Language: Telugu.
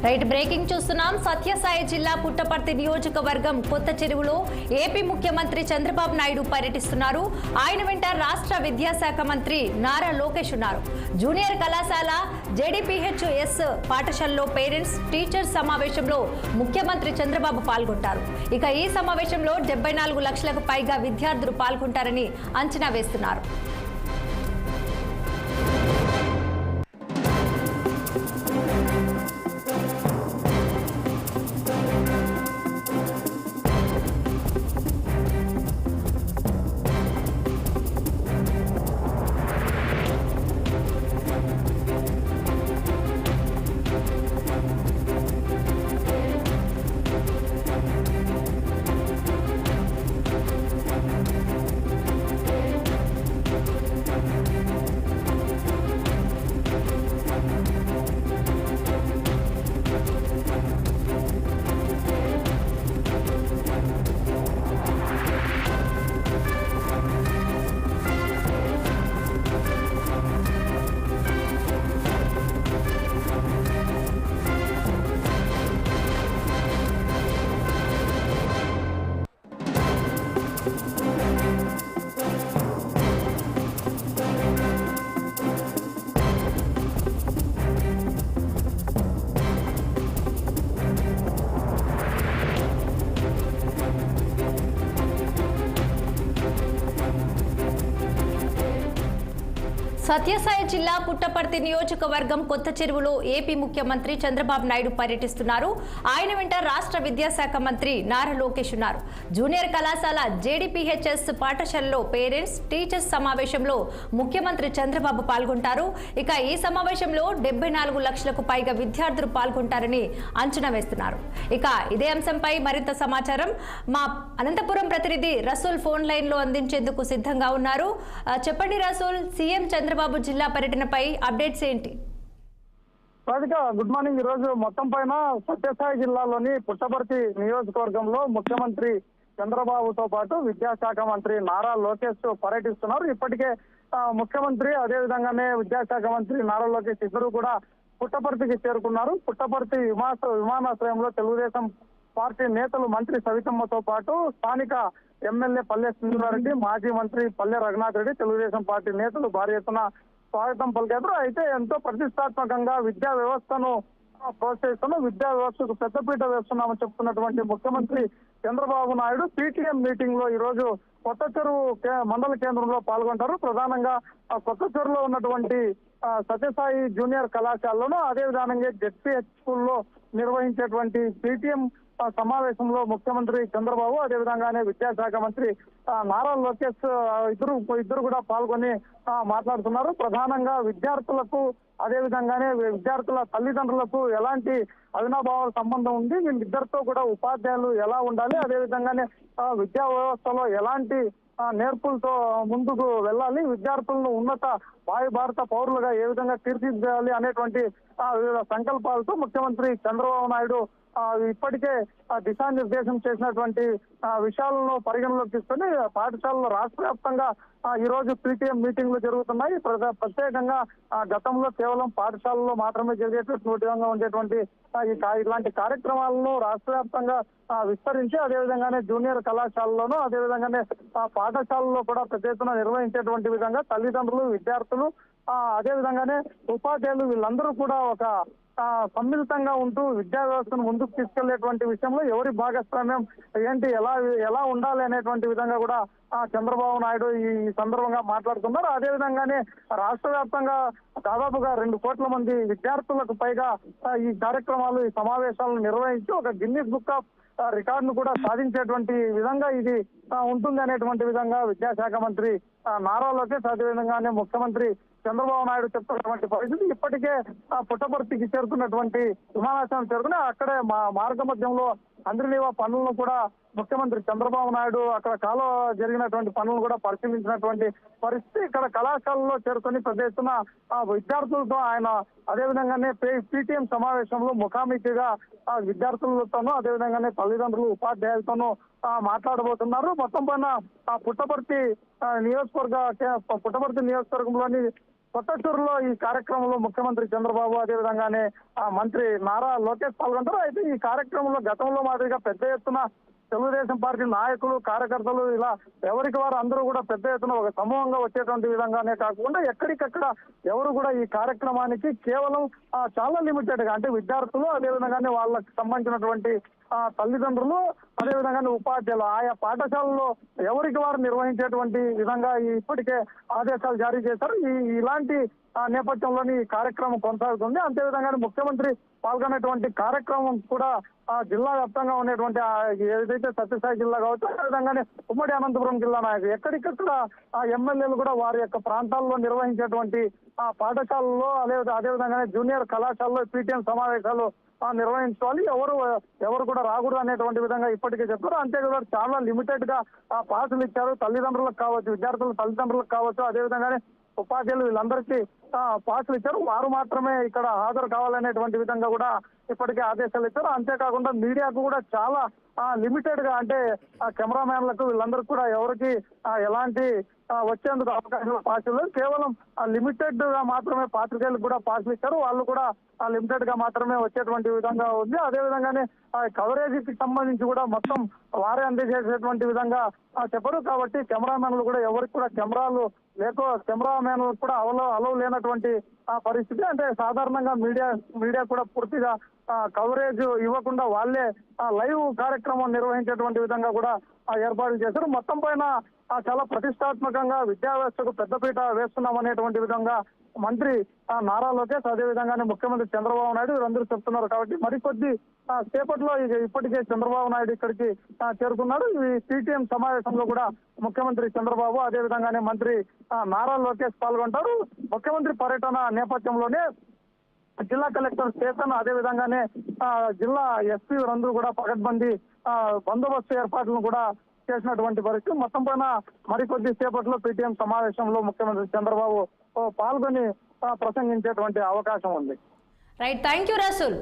రైట్ బ్రేకింగ్ చూస్తున్నాం. సత్యసాయి జిల్లా పుట్టపర్తి నియోజకవర్గం కొత్త చెరువులో ఏపీ ముఖ్యమంత్రి చంద్రబాబు నాయుడు పర్యటిస్తున్నారు. ఆయన వెంట రాష్ట్ర విద్యాశాఖ మంత్రి నారా లోకేష్ ఉన్నారు. జూనియర్ కళాశాల జేడీపీహెచ్ఎస్ పాఠశాలలో పేరెంట్స్ టీచర్స్ సమావేశంలో ముఖ్యమంత్రి చంద్రబాబు పాల్గొంటారు. ఇక ఈ సమావేశంలో 74 లక్షలకు పైగా విద్యార్థులు పాల్గొంటారని అంచనా వేస్తున్నారు. సత్యసాయి జిల్లా పుట్టపర్తి నియోజకవర్గం కొత్త చెరువులో ఏపీ ముఖ్యమంత్రి చంద్రబాబు నాయుడు పర్యటిస్తున్నారు. ఆయన వెంట రాష్ట్ర విద్యాశాఖ మంత్రి నారా లోకేష్ ఉన్నారు. జూనియర్ కళాశాల జేడీపీహెచ్ఎస్ పాఠశాలలో పేరెంట్స్ టీచర్స్ సమావేశంలో ముఖ్యమంత్రి చంద్రబాబు పాల్గొంటారు. ఇక ఈ సమావేశంలో 74 లక్షలకు పైగా విద్యార్థులు పాల్గొంటారని అంచనా వేస్తున్నారు. ఇక ఇదే అంశంపై మరింత సమాచారం మా అనంతపురం ప్రతినిధి రసూల్ ఫోన్ లైన్ లో అందించేందుకు సిద్ధంగా ఉన్నారు. చెప్పండి రసూల్, సీఎం చంద్రబాబు జిల్లా పర్యటనపై అప్డేట్స్ ఏంటి? Good morning. ఈ రోజు మొత్తం పైన సత్యసాయి జిల్లాలోని పుట్టపర్తి నియోజకవర్గంలో ముఖ్యమంత్రి చంద్రబాబుతో పాటు విద్యాశాఖ మంత్రి నారా లోకేష్ పర్యటిస్తున్నారు. ఇప్పటికే ముఖ్యమంత్రి అదేవిధంగానే విద్యాశాఖ మంత్రి నారా లోకేష్ ఇద్దరు కూడా పుట్టపర్తికి చేరుకున్నారు. పుట్టపర్తి విమానాశ్రయంలో తెలుగుదేశం పార్టీ నేతలు మంత్రి సవితమ్మతో పాటు స్థానిక ఎమ్మెల్యే పల్లె సింధురారెడ్డి, మాజీ మంత్రి పల్లె రఘునాథ్ రెడ్డి, తెలుగుదేశం పార్టీ నేతలు భారీ ఎత్తున స్వాగతం పలికారు. అయితే ఎంతో ప్రతిష్టాత్మకంగా విద్యా వ్యవస్థను ప్రోత్సహిస్తున్నాం, విద్యా వ్యవస్థకు పెద్దపీట వేస్తున్నామని చెప్తున్నటువంటి ముఖ్యమంత్రి చంద్రబాబు నాయుడు పీటీఎం మీటింగ్ లో ఈ రోజు కొత్త చెరువు మండల కేంద్రంలో పాల్గొంటారు. ప్రధానంగా కొత్త చెరువులో ఉన్నటువంటి సత్యసాయి జూనియర్ కళాశాలలోనూ అదే విధానంగా జెడ్పీహెచ్ స్కూల్లో నిర్వహించేటువంటి పీటీఎం సమావేశంలో ముఖ్యమంత్రి చంద్రబాబు అదేవిధంగానే విద్యాశాఖ మంత్రి నారా లోకేష్ ఇద్దరు కూడా పాల్గొని మాట్లాడుతున్నారు. ప్రధానంగా విద్యార్థులకు అదేవిధంగానే విద్యార్థుల తల్లిదండ్రులకు ఎలాంటి అవినాభావ సంబంధం ఉంది, వీళ్ళిద్దరితో కూడా ఉపాధ్యాయులు ఎలా ఉండాలి, అదేవిధంగానే విద్యా వ్యవస్థలో ఎలాంటి నేర్పులతో ముందుకు వెళ్ళాలి, విద్యార్థులను ఉన్నత వాయు భారత పౌరులుగా ఏ విధంగా తీర్చిదిద్దాలి అనేటువంటి వివిధ సంకల్పాలతో ముఖ్యమంత్రి చంద్రబాబు నాయుడు ఇప్పటికే దిశానిర్దేశం చేసినటువంటి విషయాలను పరిగణలోకి తీసుకుని పాఠశాలలో రాష్ట్ర వ్యాప్తంగా ఈ రోజు పీటీఎం మీటింగ్లు జరుగుతున్నాయి. ప్రత్యేకంగా గతంలో కేవలం పాఠశాలలో మాత్రమే జరిగేటువంటి విధంగా ఉండేటువంటి ఇలాంటి కార్యక్రమాలను రాష్ట్ర వ్యాప్తంగా విస్తరించి అదేవిధంగానే జూనియర్ కళాశాలలోనూ అదేవిధంగానే పాఠశాలలో కూడా పెద్ద ఎత్తున నిర్వహించేటువంటి విధంగా తల్లిదండ్రులు, విద్యార్థులు అదేవిధంగానే ఉపాధ్యాయులు వీళ్ళందరూ కూడా ఒక సమ్మిళితంగా ఉంటూ విద్యా వ్యవస్థను ముందుకు తీసుకెళ్లేటువంటి విషయంలో ఎవరి భాగస్వామ్యం ఏంటి, ఎలా ఉండాలి అనేటువంటి విధంగా కూడా చంద్రబాబు నాయుడు ఈ సందర్భంగా మాట్లాడుతున్నారు. అదేవిధంగానే రాష్ట్ర వ్యాప్తంగా దాదాపుగా 2 కోట్ల మంది విద్యార్థులకు పైగా ఈ కార్యక్రమాలు, ఈ సమావేశాలను నిర్వహించి ఒక గిన్నిస్ బుక్ ఆఫ్ రికార్డును కూడా సాధించేటువంటి విధంగా ఇది ఉంటుంది అనేటువంటి విధంగా విద్యాశాఖ మంత్రి నారా లోకేష్ అదేవిధంగానే ముఖ్యమంత్రి చంద్రబాబు నాయుడు చెప్తున్నటువంటి పరిస్థితి. ఇప్పటికే పుట్టపర్తికి చేరుకున్నటువంటి విమానాశ్రయం చేరుకుని అక్కడే మార్గ మధ్యంలో అందరినీవా పనులను కూడా ముఖ్యమంత్రి చంద్రబాబు నాయుడు అక్కడ కాలువ జరిగినటువంటి పనులను కూడా పరిశీలించినటువంటి పరిస్థితి. ఇక్కడ కళాశాలలో చేరుకొని పెద్ద ఎత్తున విద్యార్థులతో ఆయన అదేవిధంగానే పీటీఎం సమావేశంలో ముఖాముఖిగా విద్యార్థులతోనూ అదేవిధంగానే తల్లిదండ్రులు, ఉపాధ్యాయులతోనూ మాట్లాడబోతున్నారు. మొత్తం పైన పుట్టపర్తి నియోజకవర్గంలోని కొత్తూరులో ఈ కార్యక్రమంలో ముఖ్యమంత్రి చంద్రబాబు అదేవిధంగానే మంత్రి నారా లోకేష్ పాల్గొంటారు. అయితే ఈ కార్యక్రమంలో గతంలో మాదిరిగా పెద్ద ఎత్తున తెలుగుదేశం పార్టీ నాయకులు కార్యకర్తలు ఇలా ఎవరికి వారు అందరూ కూడా పెద్ద ఎత్తున ఒక సమూహంగా వచ్చేటువంటి విధంగానే కాకుండా ఎక్కడికక్కడ ఎవరు కూడా ఈ కార్యక్రమానికి కేవలం చాలా లిమిటెడ్ గా అంటే విద్యార్థులు అదేవిధంగానే వాళ్ళకి సంబంధించినటువంటి తల్లిదండ్రులు అదేవిధంగానే ఉపాధ్యాయులు ఆయా పాఠశాలలో ఎవరికి వారు నిర్వహించేటువంటి విధంగా ఇప్పటికే ఆదేశాలు జారీ చేశారు. ఇలాంటి నేపథ్యంలోని ఈ కార్యక్రమం కొనసాగుతుంది. అంతేవిధంగానే ముఖ్యమంత్రి పాల్గొనేటువంటి కార్యక్రమం కూడా జిల్లా వ్యాప్తంగా ఉన్నటువంటి ఏదైతే సత్యసాయి జిల్లా కావచ్చు అదేవిధంగానే ఉమ్మడి అనంతపురం జిల్లా నాయకులు ఎక్కడికక్కడ ఎమ్మెల్యేలు కూడా వారి యొక్క ప్రాంతాల్లో నిర్వహించేటువంటి పాఠశాలలో అదేవిధంగానే జూనియర్ కళాశాలలో పీటీఎం సమావేశాలు నిర్వహించుకోవాలి, ఎవరు కూడా రాకూడదు అనేటువంటి విధంగా ఇప్పటికే చెప్పారు. అంతేకాదు చాలా లిమిటెడ్ గా పాసులు ఇచ్చారు. తల్లిదండ్రులకు కావచ్చు, విద్యార్థుల తల్లిదండ్రులకు కావచ్చు, అదేవిధంగానే ఉపాధ్యాయులు వీళ్ళందరికీ పాసులు ఇచ్చారు. వారు మాత్రమే ఇక్కడ హాజరు కావాలనేటువంటి విధంగా కూడా ఇప్పటికే ఆదేశాలు ఇచ్చారు. అంతేకాకుండా మీడియాకు కూడా చాలా లిమిటెడ్ గా అంటే కెమెరామ్యాన్లకు వీళ్ళందరికీ కూడా ఎవరికి ఎలాంటి వచ్చేందుకు అవకాశం పాసులు కేవలం లిమిటెడ్ గా మాత్రమే పాత్రికేయులకు కూడా పాసులు ఇచ్చారు. వాళ్ళు కూడా లిమిటెడ్ గా మాత్రమే వచ్చేటువంటి విధంగా ఉంది. అదేవిధంగానే కవరేజ్ కి సంబంధించి కూడా మొత్తం వారే అందజేసేటువంటి విధంగా చెప్పరు. కాబట్టి కెమెరామెన్లు కూడా ఎవరికి కూడా కెమెరామెన్ కూడా అలవ్ లేనటువంటి పరిస్థితి. అంటే సాధారణంగా మీడియా కూడా పూర్తిగా కవరేజ్ ఇవ్వకుండా వాళ్ళే లైవ్ కార్యక్రమం నిర్వహించేటువంటి విధంగా కూడా ఏర్పాట్లు చేశారు. మొత్తం పైన చాలా ప్రతిష్టాత్మకంగా విద్యా వ్యవస్థకు పెద్దపీట వేస్తున్నామనేటువంటి విధంగా మంత్రి నారా లోకేష్ అదేవిధంగానే ముఖ్యమంత్రి చంద్రబాబు నాయుడు వీరందరూ చెప్తున్నారు. కాబట్టి మరికొద్ది సేపట్లో ఇప్పటికే చంద్రబాబు నాయుడు ఇక్కడికి చేరుకున్నాడు. ఈ పీటీఎం సమావేశంలో కూడా ముఖ్యమంత్రి చంద్రబాబు అదేవిధంగానే మంత్రి నారా లోకేష్ పాల్గొంటారు. ముఖ్యమంత్రి పర్యటన నేపథ్యంలోనే జిల్లా కలెక్టర్ స్టేషన్ అదేవిధంగానే జిల్లా ఎస్పీ వీరందరూ కూడా పకడ్బందీ బందోబస్తు ఏర్పాట్లను కూడా చేసినటువంటి పరిస్థితి. మొత్తం పైన మరికొద్ది సేపట్లో పీటీఎం సమావేశంలో ముఖ్యమంత్రి చంద్రబాబు పాల్గొని ప్రసంగించేటువంటి అవకాశం ఉంది. Right, thank you Rasool.